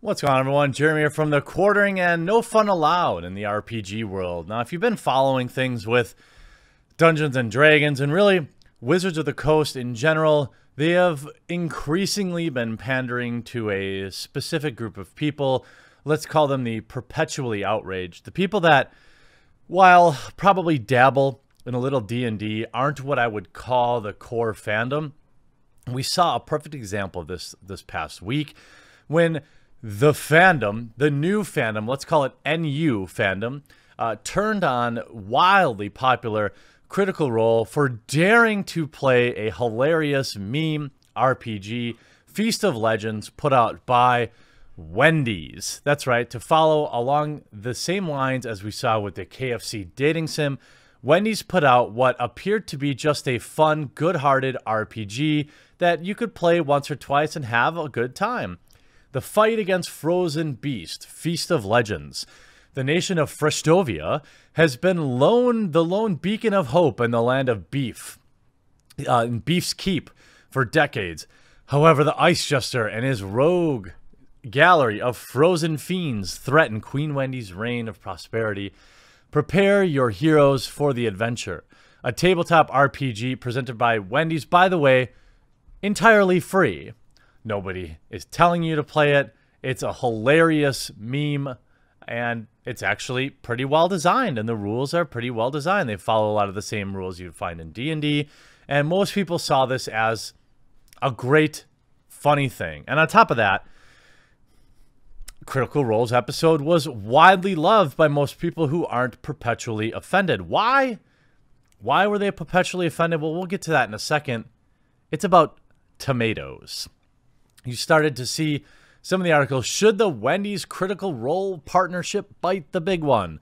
What's going on, everyone? Jeremy here from the Quartering, and no fun allowed in the RPG world. Now, if you've been following things with Dungeons and Dragons and really Wizards of the Coast in general, they have increasingly been pandering to a specific group of people. Let's call them the perpetually outraged. The people that, while probably dabble in a little D&D, aren't what I would call the core fandom. We saw a perfect example of this past week when the fandom, the new fandom, let's call it NU fandom, turned on wildly popular Critical Role for daring to play a hilarious meme RPG, Feast of Legends, put out by Wendys. That's right, to follow along the same lines as we saw with the KFC dating sim, Wendys put out what appeared to be just a fun, good-hearted RPG that you could play once or twice and have a good time. The fight against Frozen Beast, Feast of Legends. The nation of Frestovia has been the lone beacon of hope in the land of beef, in Beef's Keep, for decades. However, the Ice Jester and his rogue gallery of frozen fiends threaten Queen Wendy's reign of prosperity. Prepare your heroes for the adventure. A tabletop RPG presented by Wendys, by the way, entirely free. Nobody is telling you to play it. It's a hilarious meme, and it's actually pretty well designed, and the rules are pretty well designed. They follow a lot of the same rules you'd find in D&D, and most people saw this as a great, funny thing. And on top of that, Critical Role's episode was widely loved by most people who aren't perpetually offended. Why? Why were they perpetually offended? Well, we'll get to that in a second. It's about tomatoes. You started to see some of the articles, should the Wendy's Critical Role partnership bite the big one?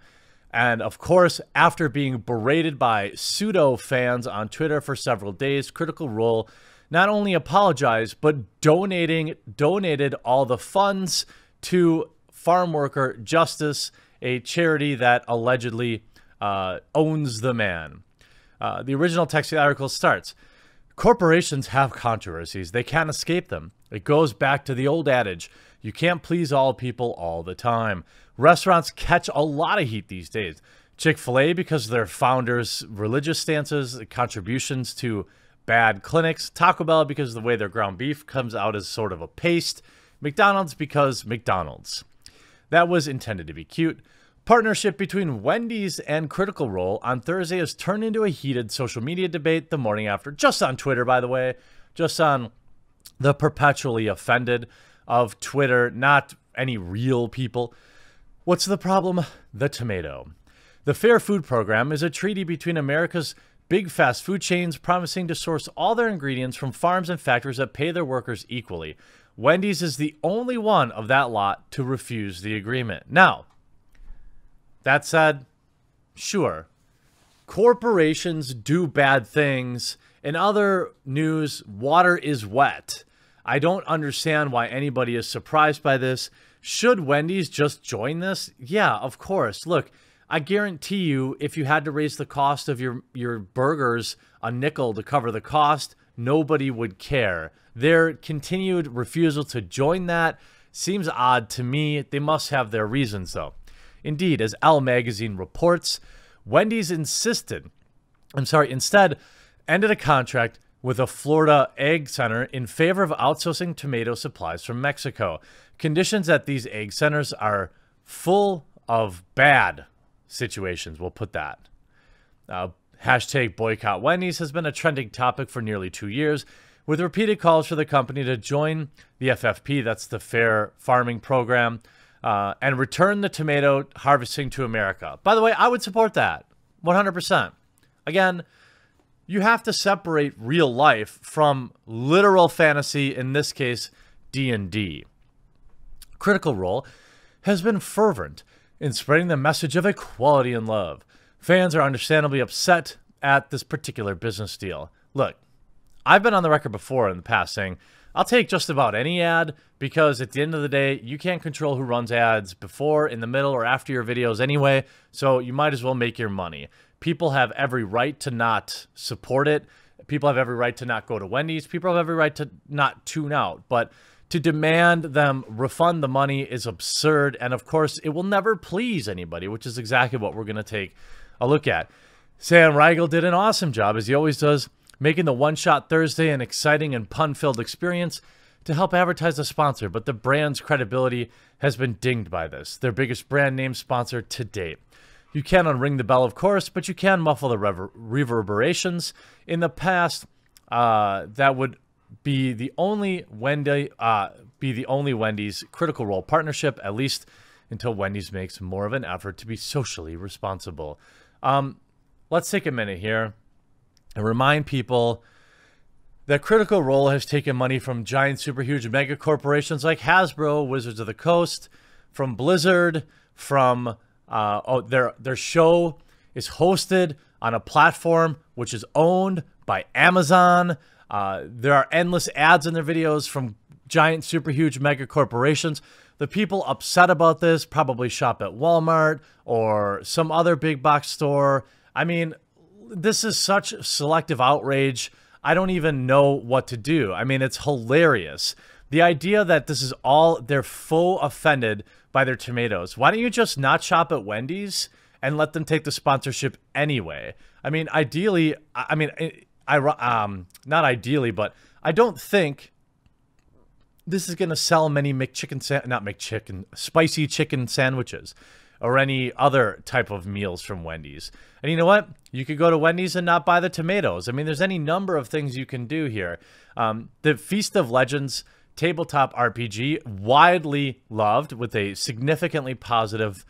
And of course, after being berated by pseudo fans on Twitter for several days, Critical Role not only apologized, but donated all the funds to Farm Worker Justice, a charity that allegedly owns the man. The original text of the article starts, corporations have controversies. They can't escape them. It goes back to the old adage, you can't please all people all the time. Restaurants catch a lot of heat these days. Chick-fil-A because of their founders' religious stances, contributions to bad clinics. Taco Bell because of the way their ground beef comes out as sort of a paste. McDonald's because McDonald's. That was intended to be cute. Partnership between Wendy's and Critical Role on Thursday has turned into a heated social media debate the morning after, just on Twitter, by the way, just on the perpetually offended of Twitter, not any real people. What's the problem? The tomato. The Fair Food Program is a treaty between America's big fast food chains promising to source all their ingredients from farms and factories that pay their workers equally. Wendy's is the only one of that lot to refuse the agreement. Now, that said, sure, corporations do bad things. In other news, water is wet. I don't understand why anybody is surprised by this. Should Wendy's just join this? Yeah, of course. Look, I guarantee you, if you had to raise the cost of your burgers a nickel to cover the cost, nobody would care. Their continued refusal to join that seems odd to me. They must have their reasons, though. Indeed, as Elle magazine reports, Wendy's instead ended a contract with a Florida egg center in favor of outsourcing tomato supplies from Mexico. Conditions at these egg centers are full of bad situations, we'll put that. Hashtag boycott Wendy's has been a trending topic for nearly 2 years, with repeated calls for the company to join the FFP, that's the Fair Farming Program, and return the tomato harvesting to America. By the way, I would support that 100%. Again, you have to separate real life from literal fantasy, in this case, D&D. Critical Role has been fervent in spreading the message of equality and love. Fans are understandably upset at this particular business deal. Look, I've been on the record before in the past saying, I'll take just about any ad because at the end of the day, you can't control who runs ads before, in the middle, or after your videos anyway, so you might as well make your money. People have every right to not support it. People have every right to not go to Wendy's. People have every right to not tune out. But To demand them refund the money is absurd, and of course, it will never please anybody, which is exactly what we're going to take a look at. Sam Riegel did an awesome job, as he always does, making the One Shot Thursday an exciting and pun-filled experience to help advertise the sponsor, but the brand's credibility has been dinged by this, their biggest brand name sponsor to date. You can unring the bell, of course, but you can muffle the reverberations. In the past, that would be the only Wendy's Critical Role partnership, at least until Wendy's makes more of an effort to be socially responsible. Let's take a minute here and remind people that Critical Role has taken money from giant, super huge mega corporations like Hasbro, Wizards of the Coast, from Blizzard, from their show is hosted on a platform which is owned by Amazon. There are endless ads in their videos from giant, super huge mega corporations. The people upset about this probably shop at Walmart or some other big box store. I mean, this is such selective outrage. I don't even know what to do. I mean, it's hilarious. The idea that this is all, they're faux offended by their tomatoes. Why don't you just not shop at Wendy's and let them take the sponsorship anyway? I mean, ideally, not ideally, but I don't think this is going to sell many spicy chicken sandwiches or any other type of meals from Wendy's. And you know what? You could go to Wendy's and not buy the tomatoes. I mean, there's any number of things you can do here. The Feast of Legends tabletop RPG, widely loved with a significantly positive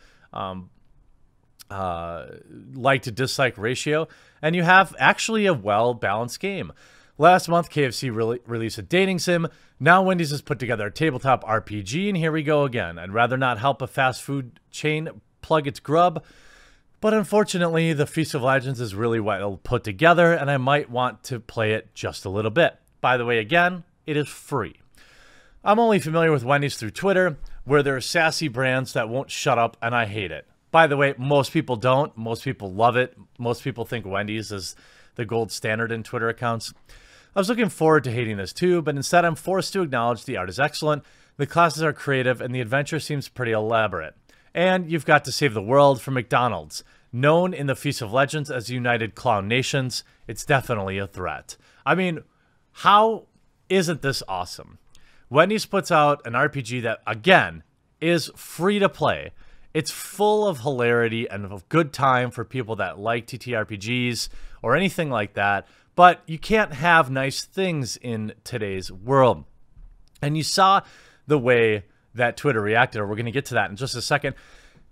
like to dislike ratio, and you have actually a well-balanced game. Last month, KFC released a dating sim. Now Wendy's has put together a tabletop RPG, and here we go again. I'd rather not help a fast food chain plug its grub, but unfortunately, the Feast of Legends is really well put together, and I might want to play it just a little bit. By the way, again, it is free. I'm only familiar with Wendy's through Twitter, where there are sassy brands that won't shut up, and I hate it. By the way, most people don't. Most people love it. Most people think Wendy's is the gold standard in Twitter accounts. I was looking forward to hating this too, but instead I'm forced to acknowledge the art is excellent, the classes are creative, and the adventure seems pretty elaborate. And you've got to save the world from McDonald's. Known in the Feast of Legends as United Clown Nations, it's definitely a threat. I mean, how isn't this awesome? Wendy's puts out an RPG that, again, is free to play. It's full of hilarity and of good time for people that like TTRPGs or anything like that. But you can't have nice things in today's world. And you saw the way that Twitter reacted, or we're going to get to that in just a second.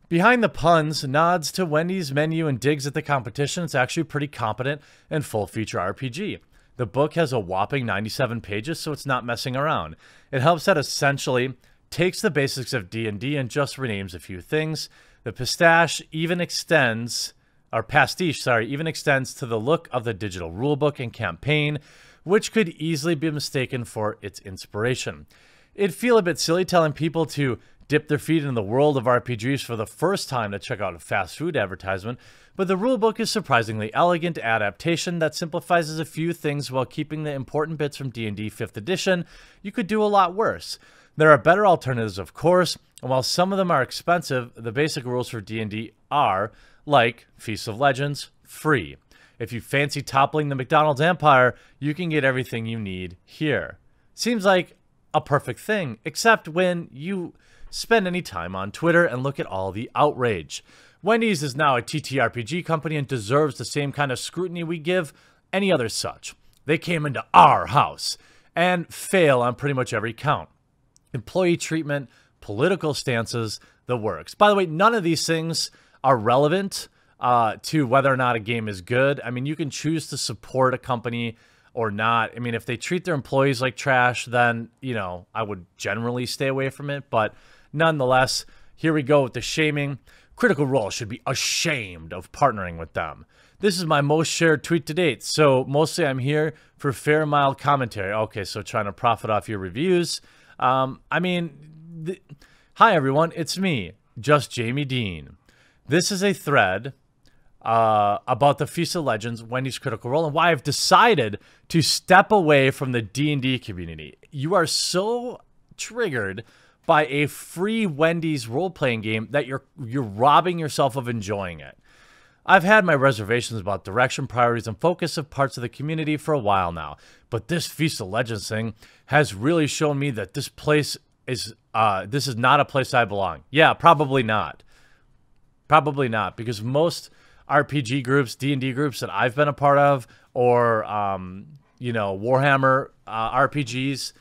Behind the puns, nods to Wendy's menu and digs at the competition, it's actually pretty competent and full-feature RPG. The book has a whopping 97 pages, so it's not messing around. It helps that essentially takes the basics of D&D and just renames a few things. The pastiche even extends to the look of the digital rulebook and campaign, which could easily be mistaken for its inspiration. It'd feel a bit silly telling people to dip their feet in the world of RPGs for the first time to check out a fast food advertisement, but the rulebook is surprisingly elegant adaptation that simplifies a few things while keeping the important bits from D&D 5th edition. You could do a lot worse. There are better alternatives, of course, and while some of them are expensive, the basic rules for D&D are, like Feast of Legends, free. If you fancy toppling the McDonald's empire, you can get everything you need here. Seems like a perfect thing, except when you spend any time on Twitter and look at all the outrage. Wendy's is now a TTRPG company and deserves the same kind of scrutiny we give any other such. They came into our house and fail on pretty much every count. Employee treatment, political stances, the works. By the way, none of these things are relevant to whether or not a game is good. I mean, you can choose to support a company or not. I mean, if they treat their employees like trash, then, you know, I would generally stay away from it. But nonetheless, here we go with the shaming. Critical Role should be ashamed of partnering with them. This is my most shared tweet to date, so mostly I'm here for fair, mild commentary. Okay, so trying to profit off your reviews. Hi everyone, it's me, Just Jamie Dean. This is a thread about the Feast of Legends, Wendy's Critical Role, and why I've decided to step away from the D&D community. You are so triggered by a free Wendy's role-playing game that you're robbing yourself of enjoying it. I've had my reservations about direction, priorities, and focus of parts of the community for a while now, but this Feast of Legends thing has really shown me that this is not a place I belong. Yeah, probably not. Probably not, because most RPG groups, D&D groups that I've been a part of, or you know, Warhammer RPGs,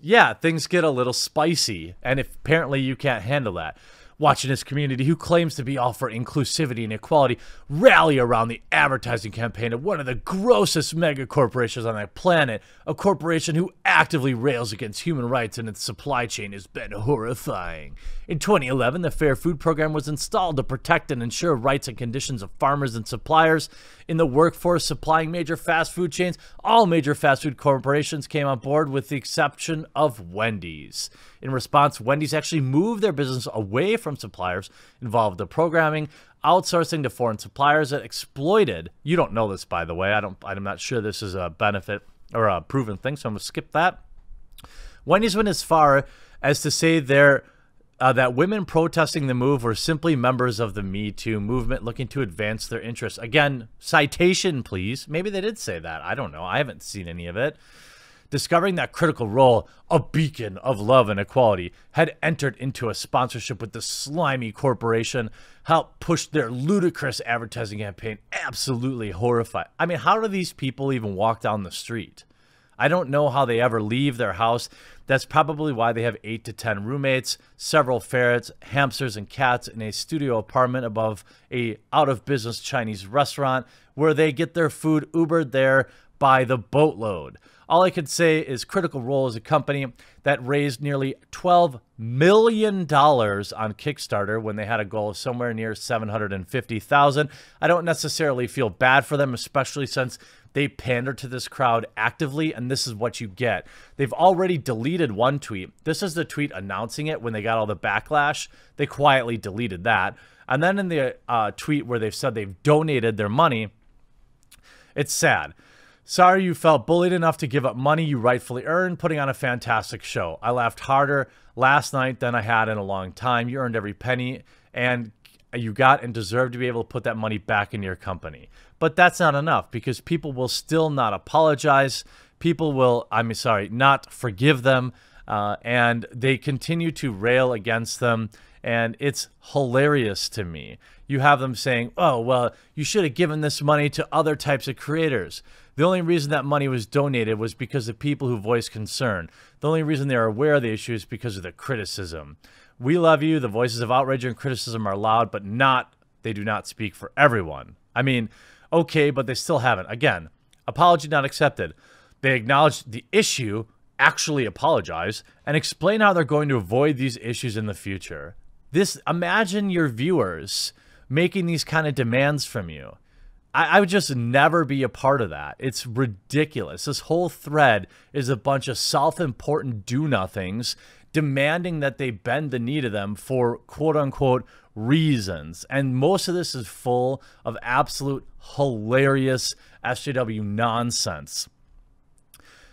yeah, things get a little spicy, and apparently you can't handle that. Watching this community, who claims to be all for inclusivity and equality, rally around the advertising campaign of one of the grossest mega corporations on the planet, a corporation who actively rails against human rights in its supply chain, has been horrifying. In 2011, the Fair Food Program was installed to protect and ensure rights and conditions of farmers and suppliers in the workforce supplying major fast food chains. All major fast food corporations came on board with the exception of Wendy's. In response, Wendy's actually moved their business away from suppliers involved in programming, outsourcing to foreign suppliers that exploited. You don't know this, by the way. I'm not sure this is a benefit or a proven thing, so I'm going to skip that. Wendy's went as far as to say that women protesting the move were simply members of the Me Too movement looking to advance their interests. Again, citation, please. Maybe they did say that. I don't know. I haven't seen any of it. Discovering that Critical Role, a beacon of love and equality, had entered into a sponsorship with the slimy corporation, helped push their ludicrous advertising campaign. Absolutely horrified. I mean, how do these people even walk down the street? I don't know how they ever leave their house. That's probably why they have 8 to 10 roommates, several ferrets, hamsters, and cats in a studio apartment above a out-of-business Chinese restaurant where they get their food Ubered there by the boatload. All I could say is Critical Role is a company that raised nearly $12 million on Kickstarter when they had a goal of somewhere near $750,000. I don't necessarily feel bad for them, especially since they pander to this crowd actively, and this is what you get. They've already deleted one tweet. This is the tweet announcing it when they got all the backlash. They quietly deleted that. And then in the tweet where they've said they've donated their money, it's sad. Sorry you felt bullied enough to give up money you rightfully earned, putting on a fantastic show. I laughed harder last night than I had in a long time. You earned every penny, and you got and deserve to be able to put that money back in your company. But that's not enough, because people will still not apologize. People will, not forgive them, and they continue to rail against them, and it's hilarious to me. You have them saying, oh, well, you should have given this money to other types of creators. The only reason that money was donated was because of people who voiced concern. The only reason they're aware of the issue is because of the criticism. We love you. The voices of outrage and criticism are loud, but they do not speak for everyone. I mean, okay, but they still haven't. Again, apology not accepted. They acknowledge the issue, actually apologize, and explain how they're going to avoid these issues in the future. Imagine your viewers making these kind of demands from you. I would just never be a part of that. It's ridiculous. This whole thread is a bunch of self-important do-nothings demanding that they bend the knee to them for quote-unquote reasons. And most of this is full of absolute hilarious SJW nonsense.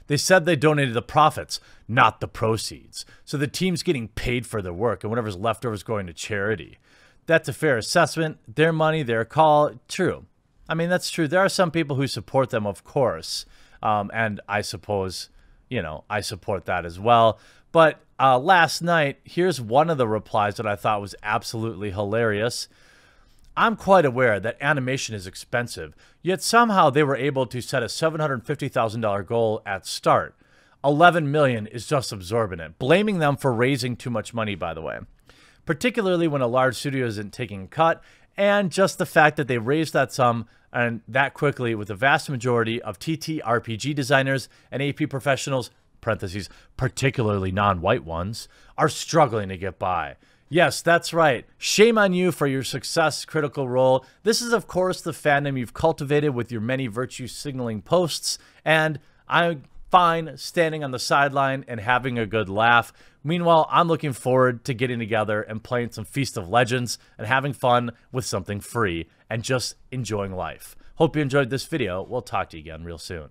They said they donated the profits, not the proceeds. So the team's getting paid for their work, and whatever's left over is going to charity. That's a fair assessment. Their money, their call. True. I mean, that's true. There are some people who support them, of course. And I suppose, I support that as well. But last night, here's one of the replies that I thought was absolutely hilarious. I'm quite aware that animation is expensive, yet somehow they were able to set a $750,000 goal at start. $11 million is just absorbent. Blaming them for raising too much money, by the way. Particularly when a large studio isn't taking a cut, and just the fact that they raised that sum and that quickly with the vast majority of TTRPG designers and AP professionals, parentheses, particularly non-white ones, are struggling to get by. Yes, that's right. Shame on you for your success, Critical Role. This is, of course, the fandom you've cultivated with your many virtue signaling posts, and I'm fine standing on the sideline and having a good laugh. Meanwhile, I'm looking forward to getting together and playing some Feast of Legends and having fun with something free and just enjoying life. Hope you enjoyed this video. We'll talk to you again real soon.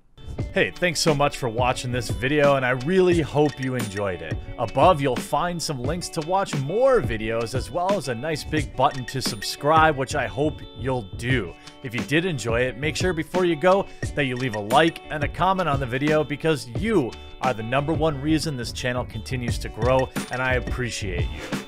Hey, thanks so much for watching this video, and I really hope you enjoyed it. Above, you'll find some links to watch more videos, as well as a nice big button to subscribe, which I hope you'll do. If you did enjoy it, make sure before you go that you leave a like and a comment on the video, because you are the #1 reason this channel continues to grow, and I appreciate you.